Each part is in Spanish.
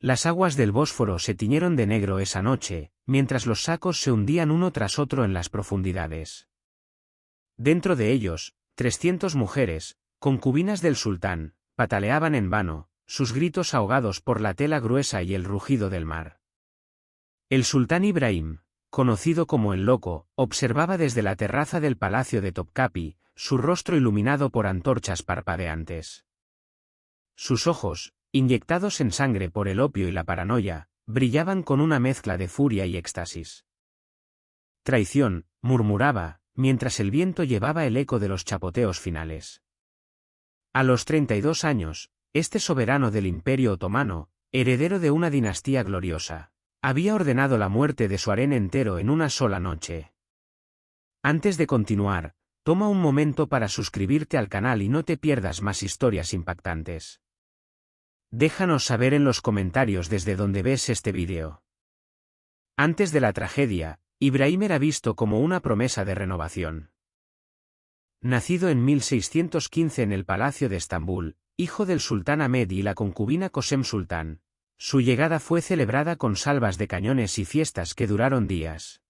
Las aguas del Bósforo se tiñeron de negro esa noche, mientras los sacos se hundían uno tras otro en las profundidades. Dentro de ellos, 300 mujeres, concubinas del sultán, pataleaban en vano, sus gritos ahogados por la tela gruesa y el rugido del mar. El sultán Ibrahim, conocido como el Loco, observaba desde la terraza del palacio de Topkapi, su rostro iluminado por antorchas parpadeantes. Sus ojos, inyectados en sangre por el opio y la paranoia, brillaban con una mezcla de furia y éxtasis. Traición, murmuraba, mientras el viento llevaba el eco de los chapoteos finales. A los 32 años, este soberano del Imperio Otomano, heredero de una dinastía gloriosa, había ordenado la muerte de su harén entero en una sola noche. Antes de continuar, toma un momento para suscribirte al canal y no te pierdas más historias impactantes. Déjanos saber en los comentarios desde donde ves este vídeo. Antes de la tragedia, Ibrahim era visto como una promesa de renovación. Nacido en 1615 en el Palacio de Estambul, hijo del sultán Ahmed y la concubina Kösem Sultán, su llegada fue celebrada con salvas de cañones y fiestas que duraron días.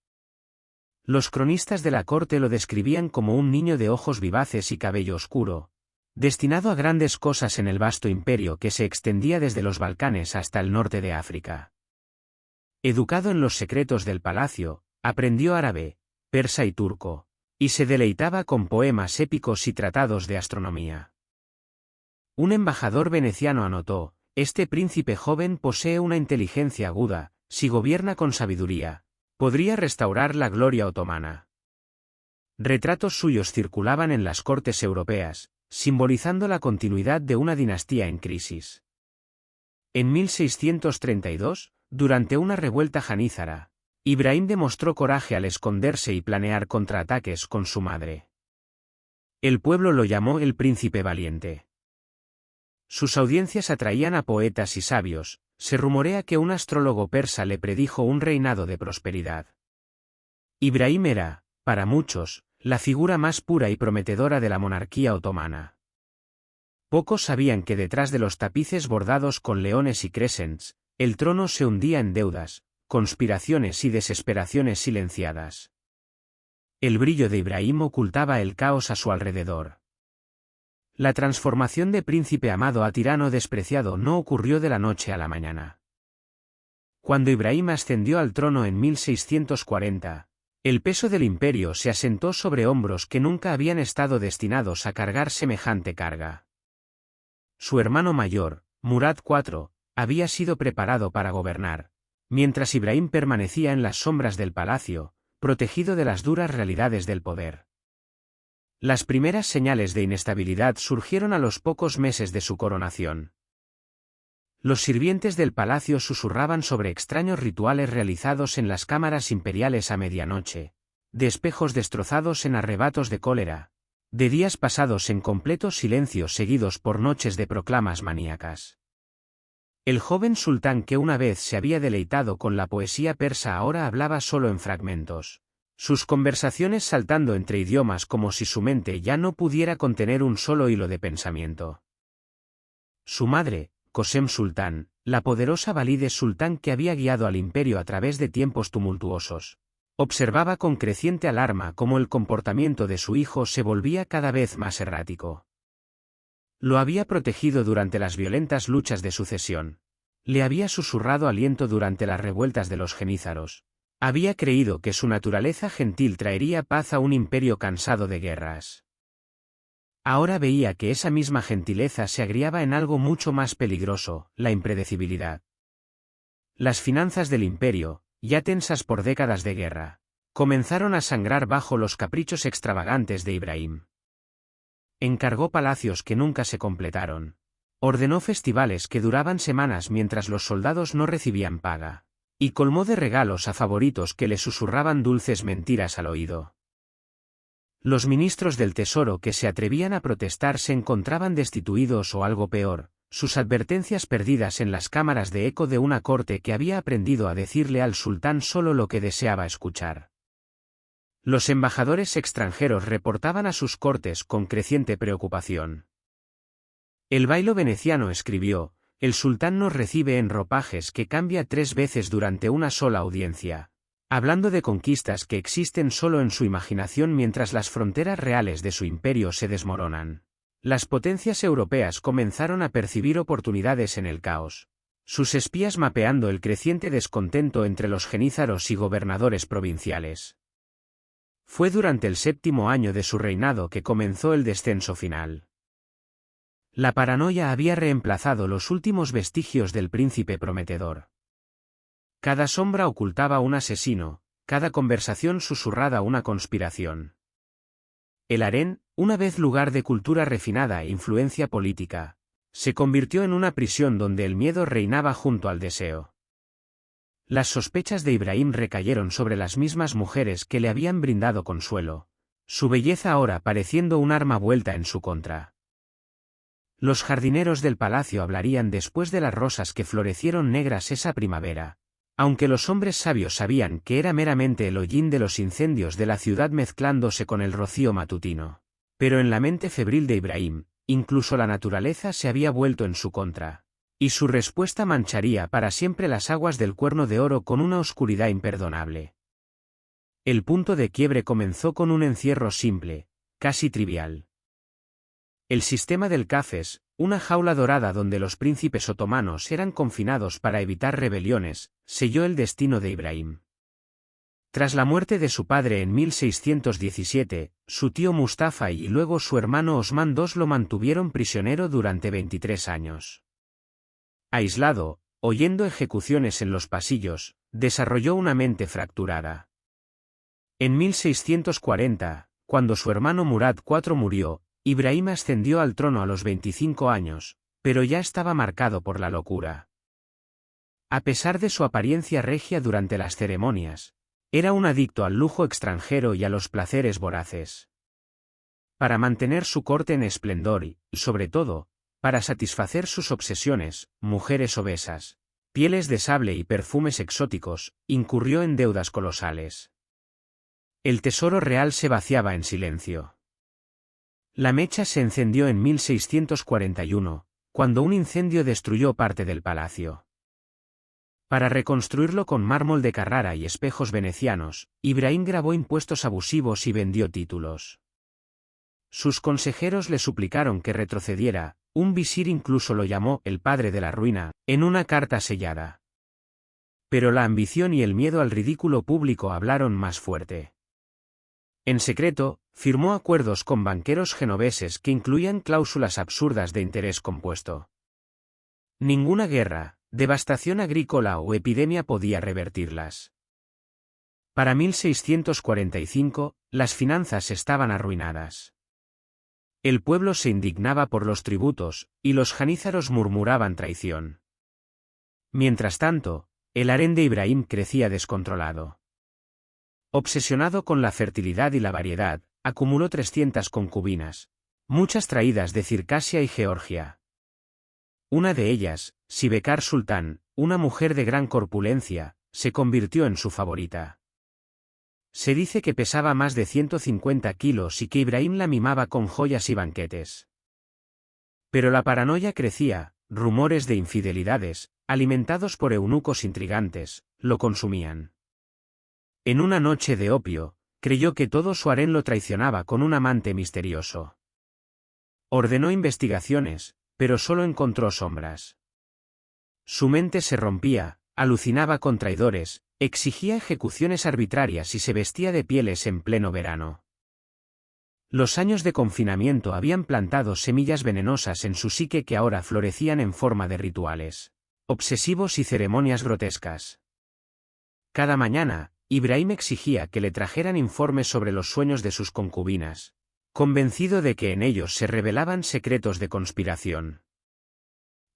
Los cronistas de la corte lo describían como un niño de ojos vivaces y cabello oscuro, destinado a grandes cosas en el vasto imperio que se extendía desde los Balcanes hasta el norte de África. Educado en los secretos del palacio, aprendió árabe, persa y turco, y se deleitaba con poemas épicos y tratados de astronomía. Un embajador veneciano anotó: este príncipe joven posee una inteligencia aguda, si gobierna con sabiduría, podría restaurar la gloria otomana. Retratos suyos circulaban en las cortes europeas, simbolizando la continuidad de una dinastía en crisis. En 1632, durante una revuelta janízara, Ibrahim demostró coraje al esconderse y planear contraataques con su madre. El pueblo lo llamó el príncipe valiente. Sus audiencias atraían a poetas y sabios, se rumorea que un astrólogo persa le predijo un reinado de prosperidad. Ibrahim era, para muchos, la figura más pura y prometedora de la monarquía otomana. Pocos sabían que detrás de los tapices bordados con leones y crescents, el trono se hundía en deudas, conspiraciones y desesperaciones silenciadas. El brillo de Ibrahim ocultaba el caos a su alrededor. La transformación de príncipe amado a tirano despreciado no ocurrió de la noche a la mañana. Cuando Ibrahim ascendió al trono en 1640, el peso del imperio se asentó sobre hombros que nunca habían estado destinados a cargar semejante carga. Su hermano mayor, Murad IV, había sido preparado para gobernar, mientras Ibrahim permanecía en las sombras del palacio, protegido de las duras realidades del poder. Las primeras señales de inestabilidad surgieron a los pocos meses de su coronación. Los sirvientes del palacio susurraban sobre extraños rituales realizados en las cámaras imperiales a medianoche, de espejos destrozados en arrebatos de cólera, de días pasados en completo silencio seguidos por noches de proclamas maníacas. El joven sultán que una vez se había deleitado con la poesía persa ahora hablaba solo en fragmentos, sus conversaciones saltando entre idiomas como si su mente ya no pudiera contener un solo hilo de pensamiento. Su madre, Kösem Sultán, la poderosa Valide Sultán que había guiado al imperio a través de tiempos tumultuosos, observaba con creciente alarma cómo el comportamiento de su hijo se volvía cada vez más errático. Lo había protegido durante las violentas luchas de sucesión, le había susurrado aliento durante las revueltas de los genízaros, había creído que su naturaleza gentil traería paz a un imperio cansado de guerras. Ahora veía que esa misma gentileza se agriaba en algo mucho más peligroso, la impredecibilidad. Las finanzas del imperio, ya tensas por décadas de guerra, comenzaron a sangrar bajo los caprichos extravagantes de Ibrahim. Encargó palacios que nunca se completaron. Ordenó festivales que duraban semanas mientras los soldados no recibían paga. Y colmó de regalos a favoritos que le susurraban dulces mentiras al oído. Los ministros del tesoro que se atrevían a protestar se encontraban destituidos o algo peor, sus advertencias perdidas en las cámaras de eco de una corte que había aprendido a decirle al sultán solo lo que deseaba escuchar. Los embajadores extranjeros reportaban a sus cortes con creciente preocupación. El bailo veneciano escribió: El sultán nos recibe en ropajes que cambia 3 veces durante una sola audiencia, hablando de conquistas que existen solo en su imaginación mientras las fronteras reales de su imperio se desmoronan. Las potencias europeas comenzaron a percibir oportunidades en el caos, sus espías mapeando el creciente descontento entre los genízaros y gobernadores provinciales. Fue durante el 7º año de su reinado que comenzó el descenso final. La paranoia había reemplazado los últimos vestigios del príncipe prometedor. Cada sombra ocultaba un asesino, cada conversación susurrada una conspiración. El harén, una vez lugar de cultura refinada e influencia política, se convirtió en una prisión donde el miedo reinaba junto al deseo. Las sospechas de Ibrahim recayeron sobre las mismas mujeres que le habían brindado consuelo, su belleza ahora pareciendo un arma vuelta en su contra. Los jardineros del palacio hablarían después de las rosas que florecieron negras esa primavera, aunque los hombres sabios sabían que era meramente el hollín de los incendios de la ciudad mezclándose con el rocío matutino. Pero en la mente febril de Ibrahim, incluso la naturaleza se había vuelto en su contra, y su respuesta mancharía para siempre las aguas del Cuerno de Oro con una oscuridad imperdonable. El punto de quiebre comenzó con un encierro simple, casi trivial. El sistema del Cafés, una jaula dorada donde los príncipes otomanos eran confinados para evitar rebeliones, selló el destino de Ibrahim. Tras la muerte de su padre en 1617, su tío Mustafa y luego su hermano Osman II lo mantuvieron prisionero durante 23 años. Aislado, oyendo ejecuciones en los pasillos, desarrolló una mente fracturada. En 1640, cuando su hermano Murad IV murió, Ibrahim ascendió al trono a los 25 años, pero ya estaba marcado por la locura. A pesar de su apariencia regia durante las ceremonias, era un adicto al lujo extranjero y a los placeres voraces. Para mantener su corte en esplendor y, sobre todo, para satisfacer sus obsesiones, mujeres obesas, pieles de sable y perfumes exóticos, incurrió en deudas colosales. El tesoro real se vaciaba en silencio. La mecha se encendió en 1641, cuando un incendio destruyó parte del palacio. Para reconstruirlo con mármol de Carrara y espejos venecianos, Ibrahim grabó impuestos abusivos y vendió títulos. Sus consejeros le suplicaron que retrocediera, un visir incluso lo llamó el padre de la ruina, en una carta sellada. Pero la ambición y el miedo al ridículo público hablaron más fuerte. En secreto, firmó acuerdos con banqueros genoveses que incluían cláusulas absurdas de interés compuesto. Ninguna guerra, devastación agrícola o epidemia podía revertirlas. Para 1645, las finanzas estaban arruinadas. El pueblo se indignaba por los tributos, y los janízaros murmuraban traición. Mientras tanto, el harén de Ibrahim crecía descontrolado. Obsesionado con la fertilidad y la variedad, acumuló 300 concubinas, muchas traídas de Circasia y Georgia. Una de ellas, Sibekar Sultán, una mujer de gran corpulencia, se convirtió en su favorita. Se dice que pesaba más de 150 kilos y que Ibrahim la mimaba con joyas y banquetes. Pero la paranoia crecía, rumores de infidelidades, alimentados por eunucos intrigantes, lo consumían. En una noche de opio, creyó que todo su harén lo traicionaba con un amante misterioso. Ordenó investigaciones, pero solo encontró sombras. Su mente se rompía, alucinaba con traidores, exigía ejecuciones arbitrarias y se vestía de pieles en pleno verano. Los años de confinamiento habían plantado semillas venenosas en su psique que ahora florecían en forma de rituales obsesivos y ceremonias grotescas. Cada mañana, Ibrahim exigía que le trajeran informes sobre los sueños de sus concubinas, convencido de que en ellos se revelaban secretos de conspiración.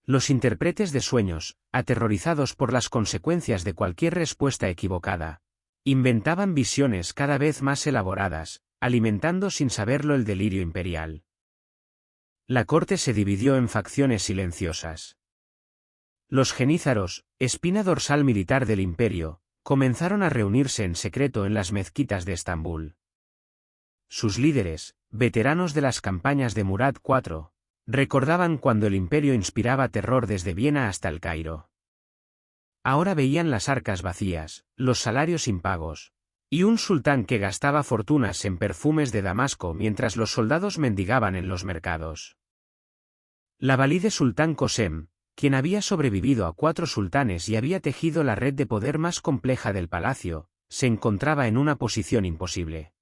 Los intérpretes de sueños, aterrorizados por las consecuencias de cualquier respuesta equivocada, inventaban visiones cada vez más elaboradas, alimentando sin saberlo el delirio imperial. La corte se dividió en facciones silenciosas. Los genízaros, espina dorsal militar del imperio, comenzaron a reunirse en secreto en las mezquitas de Estambul. Sus líderes, veteranos de las campañas de Murad IV, Recordaban cuando el imperio inspiraba terror desde Viena hasta el Cairo. Ahora veían las arcas vacías, los salarios impagos, y un sultán que gastaba fortunas en perfumes de Damasco mientras los soldados mendigaban en los mercados. La valide sultán Qosem, quien había sobrevivido a 4 sultanes y había tejido la red de poder más compleja del palacio, se encontraba en una posición imposible.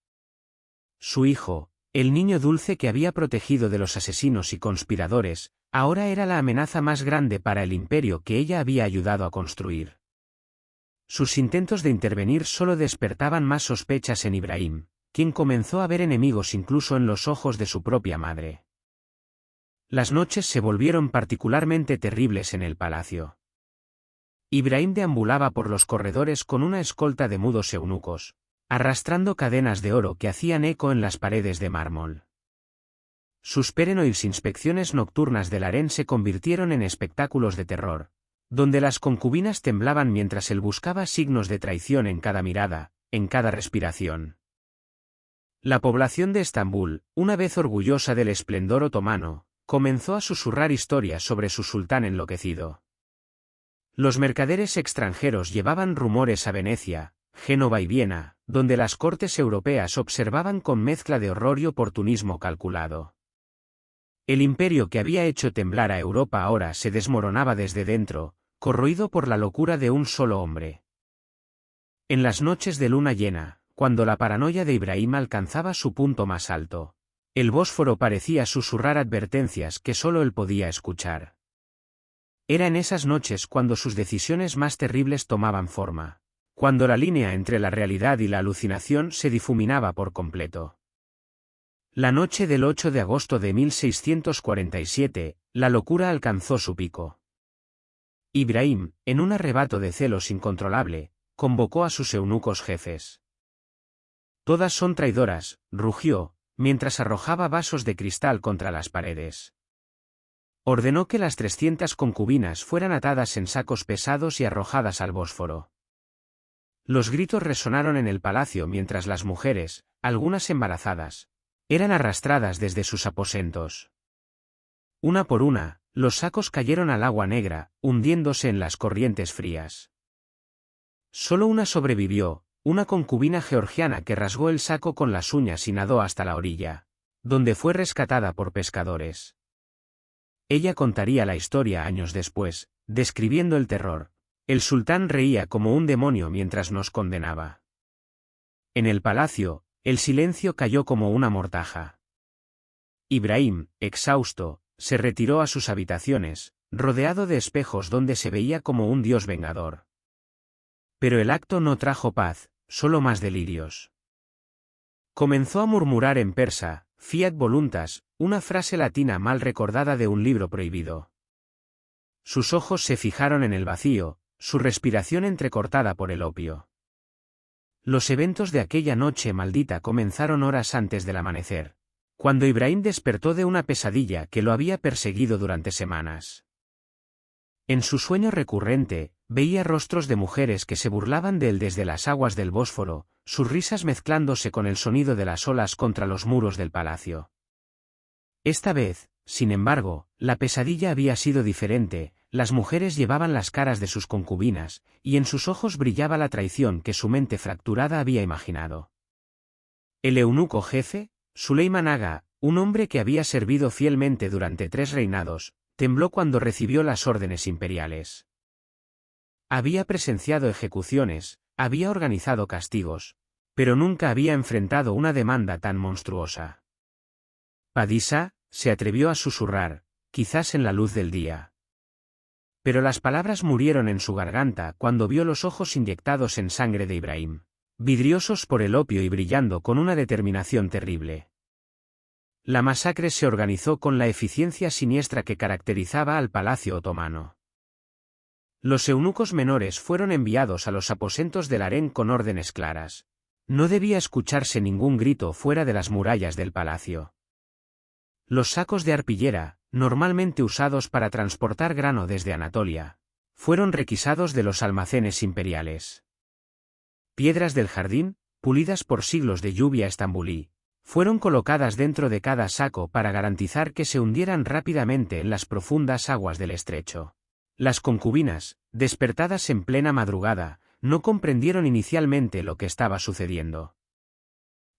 Su hijo, el niño dulce que había protegido de los asesinos y conspiradores, ahora era la amenaza más grande para el imperio que ella había ayudado a construir. Sus intentos de intervenir solo despertaban más sospechas en Ibrahim, quien comenzó a ver enemigos incluso en los ojos de su propia madre. Las noches se volvieron particularmente terribles en el palacio. Ibrahim deambulaba por los corredores con una escolta de mudos eunucos, arrastrando cadenas de oro que hacían eco en las paredes de mármol. Sus paranoides inspecciones nocturnas del harén se convirtieron en espectáculos de terror, donde las concubinas temblaban mientras él buscaba signos de traición en cada mirada, en cada respiración. La población de Estambul, una vez orgullosa del esplendor otomano, comenzó a susurrar historias sobre su sultán enloquecido. Los mercaderes extranjeros llevaban rumores a Venecia, Génova y Viena, donde las cortes europeas observaban con mezcla de horror y oportunismo calculado. El imperio que había hecho temblar a Europa ahora se desmoronaba desde dentro, corroído por la locura de un solo hombre. En las noches de luna llena, cuando la paranoia de Ibrahim alcanzaba su punto más alto, el Bósforo parecía susurrar advertencias que solo él podía escuchar. Era en esas noches cuando sus decisiones más terribles tomaban forma, cuando la línea entre la realidad y la alucinación se difuminaba por completo. La noche del 8 de agosto de 1647, la locura alcanzó su pico. Ibrahim, en un arrebato de celos incontrolable, convocó a sus eunucos jefes. Todas son traidoras, rugió, mientras arrojaba vasos de cristal contra las paredes. Ordenó que las 300 concubinas fueran atadas en sacos pesados y arrojadas al Bósforo. Los gritos resonaron en el palacio mientras las mujeres, algunas embarazadas, eran arrastradas desde sus aposentos. Una por una, los sacos cayeron al agua negra, hundiéndose en las corrientes frías. Solo una sobrevivió, una concubina georgiana que rasgó el saco con las uñas y nadó hasta la orilla, donde fue rescatada por pescadores. Ella contaría la historia años después, describiendo el terror. El sultán reía como un demonio mientras nos condenaba. En el palacio, el silencio cayó como una mortaja. Ibrahim, exhausto, se retiró a sus habitaciones, rodeado de espejos donde se veía como un dios vengador. Pero el acto no trajo paz, solo más delirios. Comenzó a murmurar en persa, fiat voluntas, una frase latina mal recordada de un libro prohibido. Sus ojos se fijaron en el vacío, su respiración entrecortada por el opio. Los eventos de aquella noche maldita comenzaron horas antes del amanecer, cuando Ibrahim despertó de una pesadilla que lo había perseguido durante semanas. En su sueño recurrente, veía rostros de mujeres que se burlaban de él desde las aguas del Bósforo, sus risas mezclándose con el sonido de las olas contra los muros del palacio. Esta vez, sin embargo, la pesadilla había sido diferente. Las mujeres llevaban las caras de sus concubinas, y en sus ojos brillaba la traición que su mente fracturada había imaginado. El eunuco jefe, Suleiman Aga, un hombre que había servido fielmente durante 3 reinados, tembló cuando recibió las órdenes imperiales. Había presenciado ejecuciones, había organizado castigos, pero nunca había enfrentado una demanda tan monstruosa. Padishah, se atrevió a susurrar, quizás en la luz del día. Pero las palabras murieron en su garganta cuando vio los ojos inyectados en sangre de Ibrahim, vidriosos por el opio y brillando con una determinación terrible. La masacre se organizó con la eficiencia siniestra que caracterizaba al palacio otomano. Los eunucos menores fueron enviados a los aposentos del harén con órdenes claras. No debía escucharse ningún grito fuera de las murallas del palacio. Los sacos de arpillera, normalmente usados para transportar grano desde Anatolia, fueron requisados de los almacenes imperiales. Piedras del jardín, pulidas por siglos de lluvia estambulí, Fueron colocadas dentro de cada saco para garantizar que se hundieran rápidamente en las profundas aguas del estrecho. Las concubinas, despertadas en plena madrugada, no comprendieron inicialmente lo que estaba sucediendo.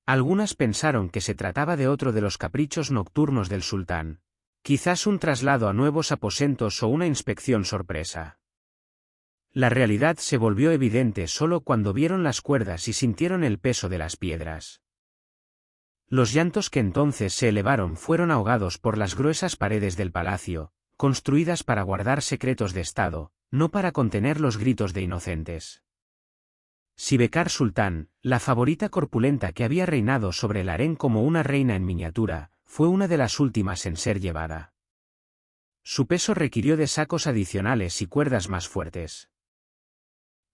Algunas pensaron que se trataba de otro de los caprichos nocturnos del sultán, quizás un traslado a nuevos aposentos o una inspección sorpresa. La realidad se volvió evidente solo cuando vieron las cuerdas y sintieron el peso de las piedras. Los llantos que entonces se elevaron fueron ahogados por las gruesas paredes del palacio, construidas para guardar secretos de Estado, no para contener los gritos de inocentes. Sibekar Sultán, la favorita corpulenta que había reinado sobre el harén como una reina en miniatura, fue una de las últimas en ser llevada. Su peso requirió de sacos adicionales y cuerdas más fuertes.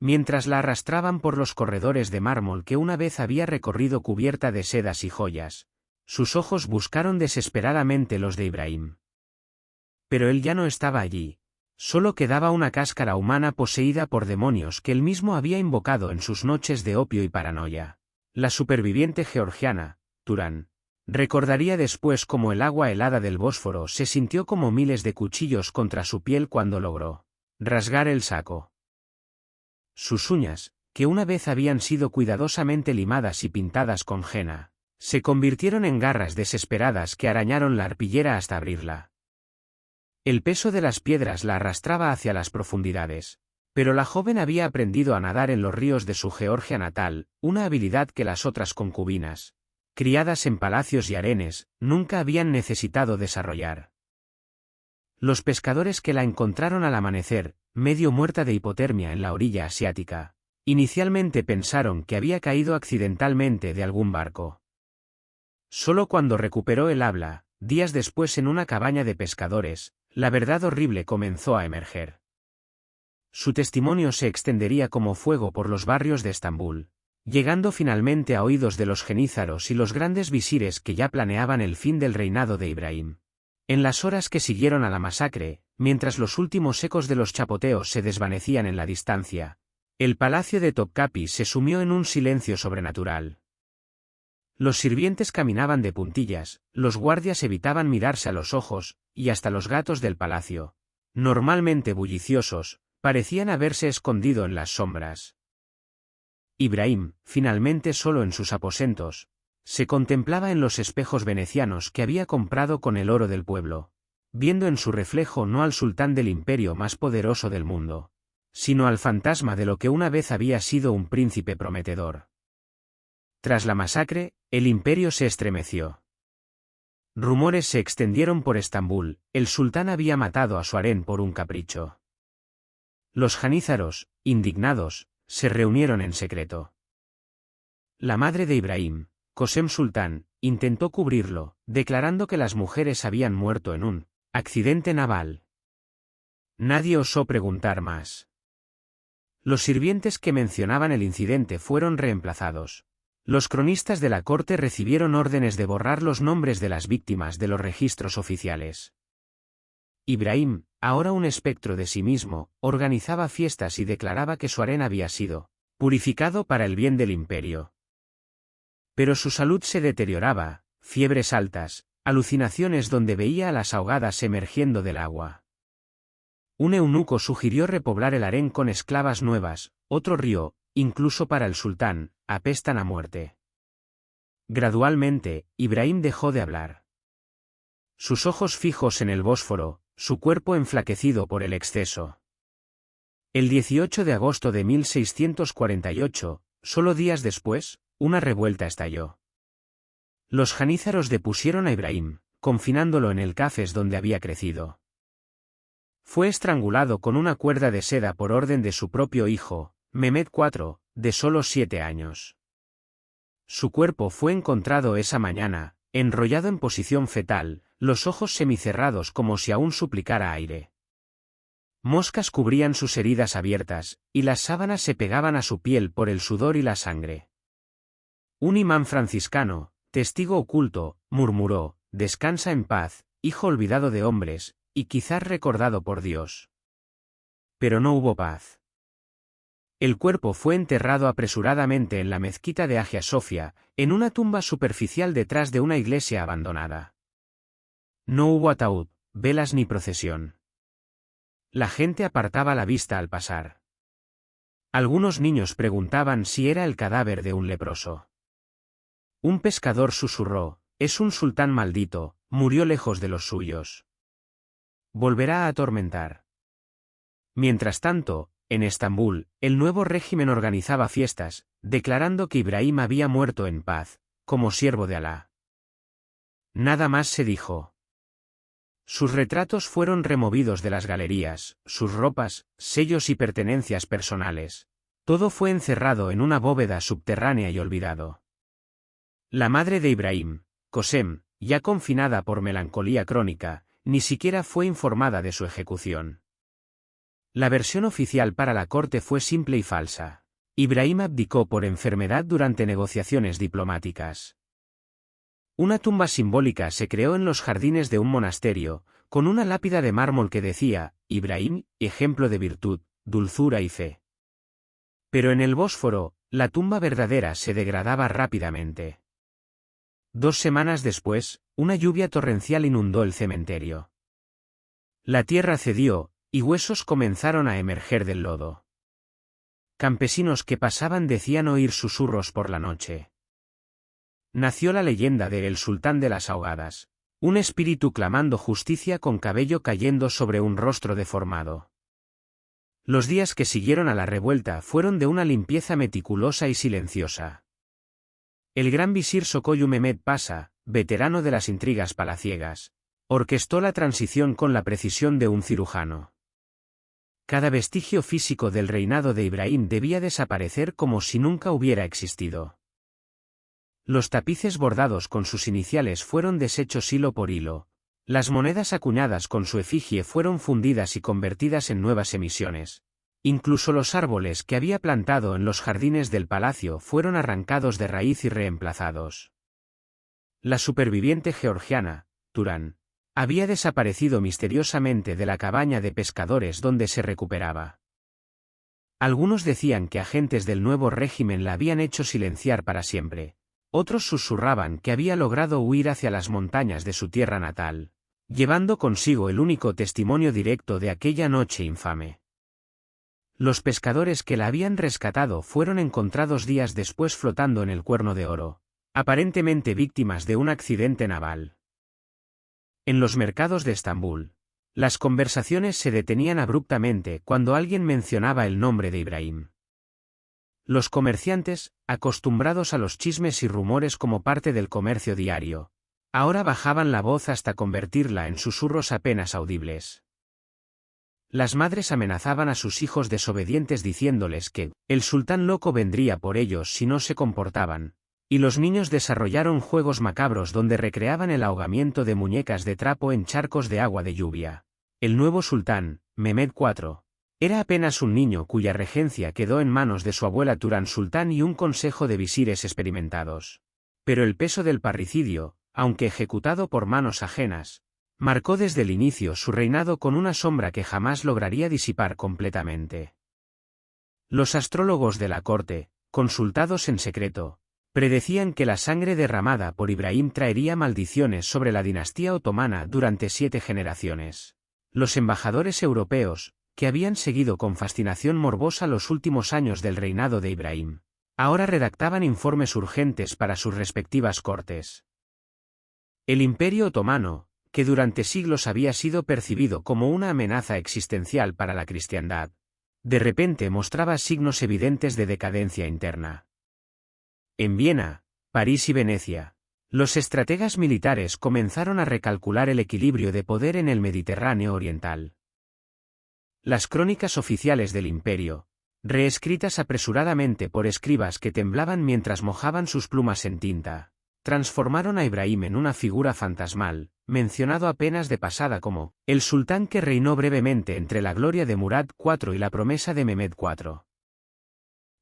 Mientras la arrastraban por los corredores de mármol que una vez había recorrido cubierta de sedas y joyas, sus ojos buscaron desesperadamente los de Ibrahim. Pero él ya no estaba allí. Solo quedaba una cáscara humana poseída por demonios que él mismo había invocado en sus noches de opio y paranoia. La superviviente georgiana, Turán, recordaría después cómo el agua helada del Bósforo se sintió como miles de cuchillos contra su piel cuando logró rasgar el saco. Sus uñas, que una vez habían sido cuidadosamente limadas y pintadas con henna, se convirtieron en garras desesperadas que arañaron la arpillera hasta abrirla. El peso de las piedras la arrastraba hacia las profundidades, pero la joven había aprendido a nadar en los ríos de su Georgia natal, una habilidad que las otras concubinas, criadas en palacios y harenes, nunca habían necesitado desarrollar. Los pescadores que la encontraron al amanecer, medio muerta de hipotermia en la orilla asiática, inicialmente pensaron que había caído accidentalmente de algún barco. Solo cuando recuperó el habla, días después en una cabaña de pescadores, la verdad horrible comenzó a emerger. Su testimonio se extendería como fuego por los barrios de Estambul, llegando finalmente a oídos de los genízaros y los grandes visires que ya planeaban el fin del reinado de Ibrahim. En las horas que siguieron a la masacre, mientras los últimos ecos de los chapoteos se desvanecían en la distancia, el palacio de Topkapi se sumió en un silencio sobrenatural. Los sirvientes caminaban de puntillas, los guardias evitaban mirarse a los ojos, y hasta los gatos del palacio, normalmente bulliciosos, parecían haberse escondido en las sombras. Ibrahim, finalmente solo en sus aposentos, se contemplaba en los espejos venecianos que había comprado con el oro del pueblo, viendo en su reflejo no al sultán del imperio más poderoso del mundo, sino al fantasma de lo que una vez había sido un príncipe prometedor. Tras la masacre, el imperio se estremeció. Rumores se extendieron por Estambul, el sultán había matado a su harén por un capricho. Los janízaros, indignados, se reunieron en secreto. La madre de Ibrahim, Qosem Sultán, intentó cubrirlo, declarando que las mujeres habían muerto en un accidente naval. Nadie osó preguntar más. Los sirvientes que mencionaban el incidente fueron reemplazados. Los cronistas de la corte recibieron órdenes de borrar los nombres de las víctimas de los registros oficiales. Ibrahim, ahora un espectro de sí mismo, organizaba fiestas y declaraba que su harén había sido purificado para el bien del imperio. Pero su salud se deterioraba, fiebres altas, alucinaciones donde veía a las ahogadas emergiendo del agua. Un eunuco sugirió repoblar el harén con esclavas nuevas, otro río, incluso para el sultán, apestan a muerte. Gradualmente, Ibrahim dejó de hablar. Sus ojos fijos en el Bósforo, su cuerpo enflaquecido por el exceso. El 18 de agosto de 1648, solo días después, una revuelta estalló. Los janízaros depusieron a Ibrahim, confinándolo en el cafés donde había crecido. Fue estrangulado con una cuerda de seda por orden de su propio hijo, Mehmed IV, de solo 7 años. Su cuerpo fue encontrado esa mañana, enrollado en posición fetal, los ojos semicerrados como si aún suplicara aire. Moscas cubrían sus heridas abiertas, y las sábanas se pegaban a su piel por el sudor y la sangre. Un imán franciscano, testigo oculto, murmuró, «Descansa en paz, hijo olvidado de hombres, y quizás recordado por Dios». Pero no hubo paz. El cuerpo fue enterrado apresuradamente en la mezquita de Hagia Sofia, en una tumba superficial detrás de una iglesia abandonada. No hubo ataúd, velas ni procesión. La gente apartaba la vista al pasar. Algunos niños preguntaban si era el cadáver de un leproso. Un pescador susurró: «Es un sultán maldito, murió lejos de los suyos. Volverá a atormentar». Mientras tanto, en Estambul, el nuevo régimen organizaba fiestas, declarando que Ibrahim había muerto en paz, como siervo de Alá. Nada más se dijo. Sus retratos fueron removidos de las galerías, sus ropas, sellos y pertenencias personales. Todo fue encerrado en una bóveda subterránea y olvidado. La madre de Ibrahim, Kosem, ya confinada por melancolía crónica, ni siquiera fue informada de su ejecución. La versión oficial para la corte fue simple y falsa. Ibrahim abdicó por enfermedad durante negociaciones diplomáticas. Una tumba simbólica se creó en los jardines de un monasterio, con una lápida de mármol que decía: Ibrahim, ejemplo de virtud, dulzura y fe. Pero en el Bósforo, la tumba verdadera se degradaba rápidamente. 2 semanas después, una lluvia torrencial inundó el cementerio. La tierra cedió, y huesos comenzaron a emerger del lodo. Campesinos que pasaban decían oír susurros por la noche. Nació la leyenda de El Sultán de las Ahogadas, un espíritu clamando justicia con cabello cayendo sobre un rostro deformado. Los días que siguieron a la revuelta fueron de una limpieza meticulosa y silenciosa. El gran visir Sokoyu Mehmed Pasha, veterano de las intrigas palaciegas, orquestó la transición con la precisión de un cirujano. Cada vestigio físico del reinado de Ibrahim debía desaparecer como si nunca hubiera existido. Los tapices bordados con sus iniciales fueron deshechos hilo por hilo. Las monedas acuñadas con su efigie fueron fundidas y convertidas en nuevas emisiones. Incluso los árboles que había plantado en los jardines del palacio fueron arrancados de raíz y reemplazados. La superviviente georgiana, Turán, había desaparecido misteriosamente de la cabaña de pescadores donde se recuperaba. Algunos decían que agentes del nuevo régimen la habían hecho silenciar para siempre. Otros susurraban que había logrado huir hacia las montañas de su tierra natal, llevando consigo el único testimonio directo de aquella noche infame. Los pescadores que la habían rescatado fueron encontrados días después flotando en el Cuerno de Oro, aparentemente víctimas de un accidente naval. En los mercados de Estambul, las conversaciones se detenían abruptamente cuando alguien mencionaba el nombre de Ibrahim. Los comerciantes, acostumbrados a los chismes y rumores como parte del comercio diario, ahora bajaban la voz hasta convertirla en susurros apenas audibles. Las madres amenazaban a sus hijos desobedientes diciéndoles que el sultán loco vendría por ellos si no se comportaban, y los niños desarrollaron juegos macabros donde recreaban el ahogamiento de muñecas de trapo en charcos de agua de lluvia. El nuevo sultán, Mehmed IV, era apenas un niño cuya regencia quedó en manos de su abuela Turán Sultán y un consejo de visires experimentados. Pero el peso del parricidio, aunque ejecutado por manos ajenas, marcó desde el inicio su reinado con una sombra que jamás lograría disipar completamente. Los astrólogos de la corte, consultados en secreto, predecían que la sangre derramada por Ibrahim traería maldiciones sobre la dinastía otomana durante 7 generaciones. Los embajadores europeos, que habían seguido con fascinación morbosa los últimos años del reinado de Ibrahim, ahora redactaban informes urgentes para sus respectivas cortes. El Imperio Otomano, que durante siglos había sido percibido como una amenaza existencial para la cristiandad, de repente mostraba signos evidentes de decadencia interna. En Viena, París y Venecia, los estrategas militares comenzaron a recalcular el equilibrio de poder en el Mediterráneo oriental. Las crónicas oficiales del imperio, reescritas apresuradamente por escribas que temblaban mientras mojaban sus plumas en tinta, transformaron a Ibrahim en una figura fantasmal, mencionado apenas de pasada como el sultán que reinó brevemente entre la gloria de Murad IV y la promesa de Mehmed IV.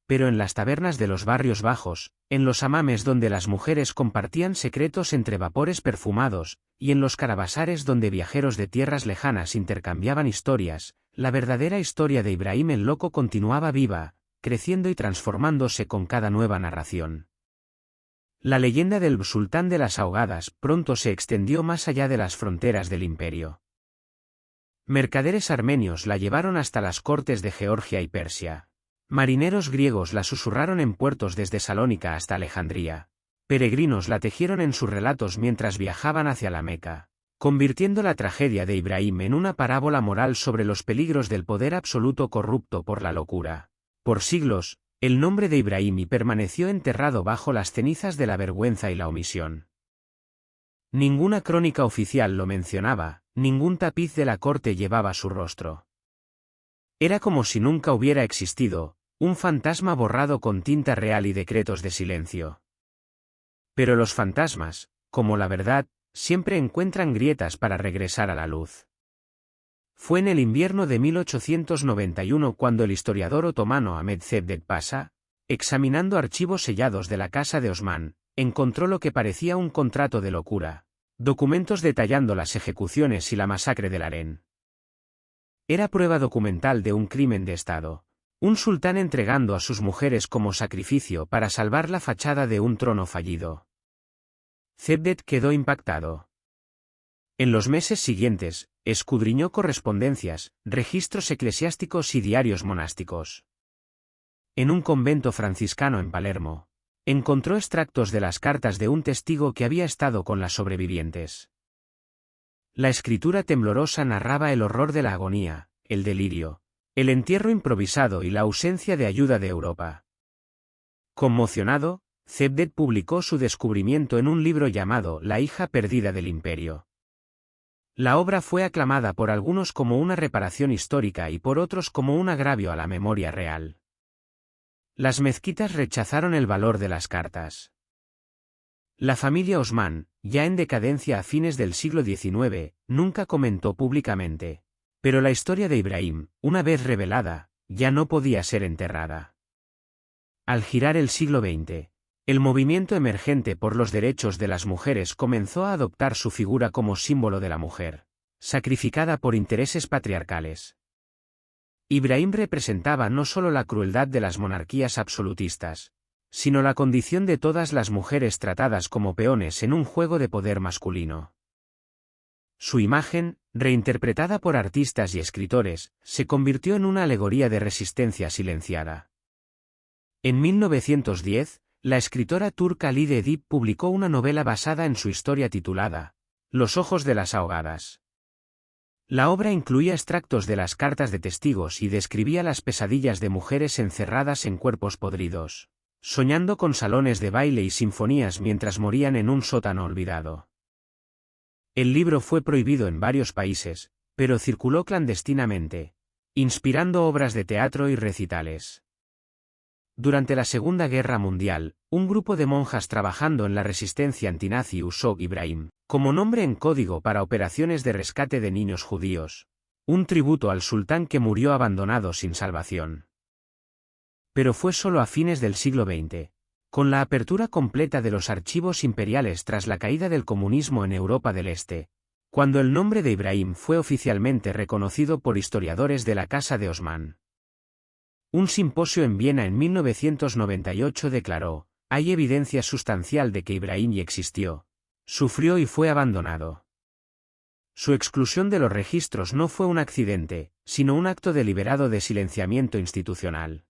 Pero en las tabernas de los barrios bajos, en los hamames donde las mujeres compartían secretos entre vapores perfumados, y en los caravasares donde viajeros de tierras lejanas intercambiaban historias, la verdadera historia de Ibrahim el Loco continuaba viva, creciendo y transformándose con cada nueva narración. La leyenda del sultán de las ahogadas pronto se extendió más allá de las fronteras del imperio. Mercaderes armenios la llevaron hasta las cortes de Georgia y Persia. Marineros griegos la susurraron en puertos desde Salónica hasta Alejandría. Peregrinos la tejieron en sus relatos mientras viajaban hacia la Meca, convirtiendo la tragedia de Ibrahim en una parábola moral sobre los peligros del poder absoluto corrupto por la locura. Por siglos, el nombre de Ibrahim permaneció enterrado bajo las cenizas de la vergüenza y la omisión. Ninguna crónica oficial lo mencionaba, ningún tapiz de la corte llevaba su rostro. Era como si nunca hubiera existido, un fantasma borrado con tinta real y decretos de silencio. Pero los fantasmas, como la verdad, siempre encuentran grietas para regresar a la luz. Fue en el invierno de 1891 cuando el historiador otomano Ahmed Cevdet Pasha, examinando archivos sellados de la casa de Osman, encontró lo que parecía un contrato de locura, documentos detallando las ejecuciones y la masacre del harén. Era prueba documental de un crimen de Estado, un sultán entregando a sus mujeres como sacrificio para salvar la fachada de un trono fallido. Cevdet quedó impactado. En los meses siguientes, escudriñó correspondencias, registros eclesiásticos y diarios monásticos. En un convento franciscano en Palermo, encontró extractos de las cartas de un testigo que había estado con las sobrevivientes. La escritura temblorosa narraba el horror de la agonía, el delirio, el entierro improvisado y la ausencia de ayuda de Europa. Conmocionado, Cevdet publicó su descubrimiento en un libro llamado La hija perdida del imperio. La obra fue aclamada por algunos como una reparación histórica y por otros como un agravio a la memoria real. Las mezquitas rechazaron el valor de las cartas. La familia Osman, ya en decadencia a fines del siglo XIX, nunca comentó públicamente. Pero la historia de Ibrahim, una vez revelada, ya no podía ser enterrada. Al girar el siglo XX, el movimiento emergente por los derechos de las mujeres comenzó a adoptar su figura como símbolo de la mujer, sacrificada por intereses patriarcales. Ibrahim representaba no solo la crueldad de las monarquías absolutistas, sino la condición de todas las mujeres tratadas como peones en un juego de poder masculino. Su imagen, reinterpretada por artistas y escritores, se convirtió en una alegoría de resistencia silenciada. En 1910, la escritora turca Halide Edip publicó una novela basada en su historia titulada Los ojos de las ahogadas. La obra incluía extractos de las cartas de testigos y describía las pesadillas de mujeres encerradas en cuerpos podridos, soñando con salones de baile y sinfonías mientras morían en un sótano olvidado. El libro fue prohibido en varios países, pero circuló clandestinamente, inspirando obras de teatro y recitales. Durante la Segunda Guerra Mundial, un grupo de monjas trabajando en la resistencia antinazi usó Ibrahim como nombre en código para operaciones de rescate de niños judíos, un tributo al sultán que murió abandonado sin salvación. Pero fue solo a fines del siglo XX, con la apertura completa de los archivos imperiales tras la caída del comunismo en Europa del Este, cuando el nombre de Ibrahim fue oficialmente reconocido por historiadores de la Casa de Osman. Un simposio en Viena en 1998 declaró: hay evidencia sustancial de que Ibrahim existió, sufrió y fue abandonado. Su exclusión de los registros no fue un accidente, sino un acto deliberado de silenciamiento institucional.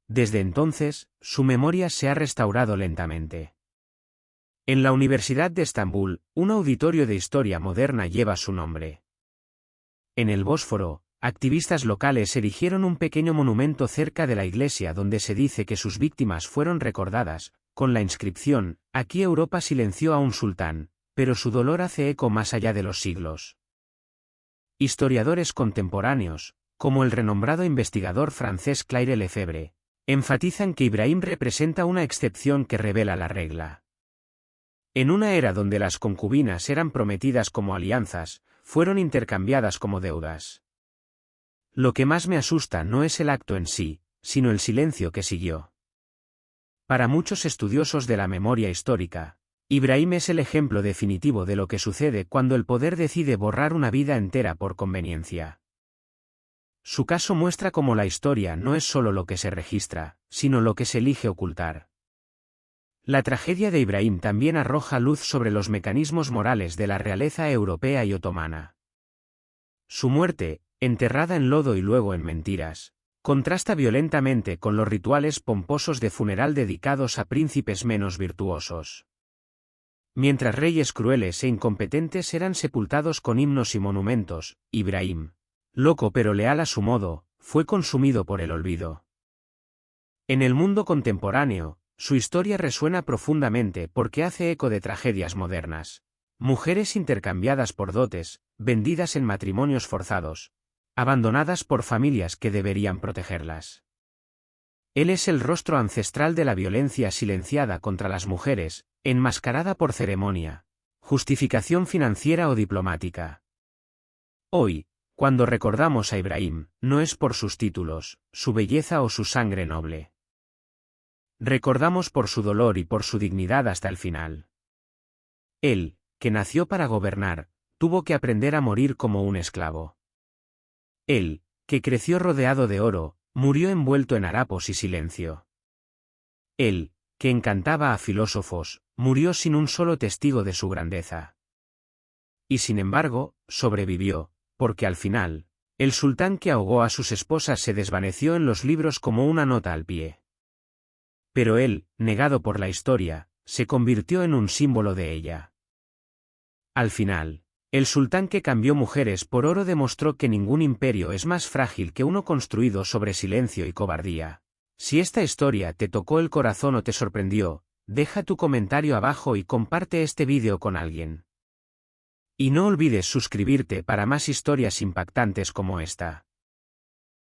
Desde entonces, su memoria se ha restaurado lentamente. En la Universidad de Estambul, un auditorio de historia moderna lleva su nombre. En el Bósforo, activistas locales erigieron un pequeño monumento cerca de la iglesia donde se dice que sus víctimas fueron recordadas, con la inscripción: aquí Europa silenció a un sultán, pero su dolor hace eco más allá de los siglos. Historiadores contemporáneos, como el renombrado investigador francés Claire Lefebvre, enfatizan que Ibrahim representa una excepción que revela la regla. En una era donde las concubinas eran prometidas como alianzas, fueron intercambiadas como deudas. Lo que más me asusta no es el acto en sí, sino el silencio que siguió. Para muchos estudiosos de la memoria histórica, Ibrahim es el ejemplo definitivo de lo que sucede cuando el poder decide borrar una vida entera por conveniencia. Su caso muestra cómo la historia no es solo lo que se registra, sino lo que se elige ocultar. La tragedia de Ibrahim también arroja luz sobre los mecanismos morales de la realeza europea y otomana. Su muerte, enterrada en lodo y luego en mentiras, contrasta violentamente con los rituales pomposos de funeral dedicados a príncipes menos virtuosos. Mientras reyes crueles e incompetentes eran sepultados con himnos y monumentos, Ibrahim, loco pero leal a su modo, fue consumido por el olvido. En el mundo contemporáneo, su historia resuena profundamente porque hace eco de tragedias modernas. Mujeres intercambiadas por dotes, vendidas en matrimonios forzados, abandonadas por familias que deberían protegerlas. Él es el rostro ancestral de la violencia silenciada contra las mujeres, enmascarada por ceremonia, justificación financiera o diplomática. Hoy, cuando recordamos a Ibrahim, no es por sus títulos, su belleza o su sangre noble. Recordamos por su dolor y por su dignidad hasta el final. Él, que nació para gobernar, tuvo que aprender a morir como un esclavo. Él, que creció rodeado de oro, murió envuelto en harapos y silencio. Él, que encantaba a filósofos, murió sin un solo testigo de su grandeza. Y sin embargo, sobrevivió, porque al final, el sultán que ahogó a sus esposas se desvaneció en los libros como una nota al pie. Pero él, negado por la historia, se convirtió en un símbolo de ella. Al final, el sultán que cambió mujeres por oro demostró que ningún imperio es más frágil que uno construido sobre silencio y cobardía. Si esta historia te tocó el corazón o te sorprendió, deja tu comentario abajo y comparte este vídeo con alguien. Y no olvides suscribirte para más historias impactantes como esta.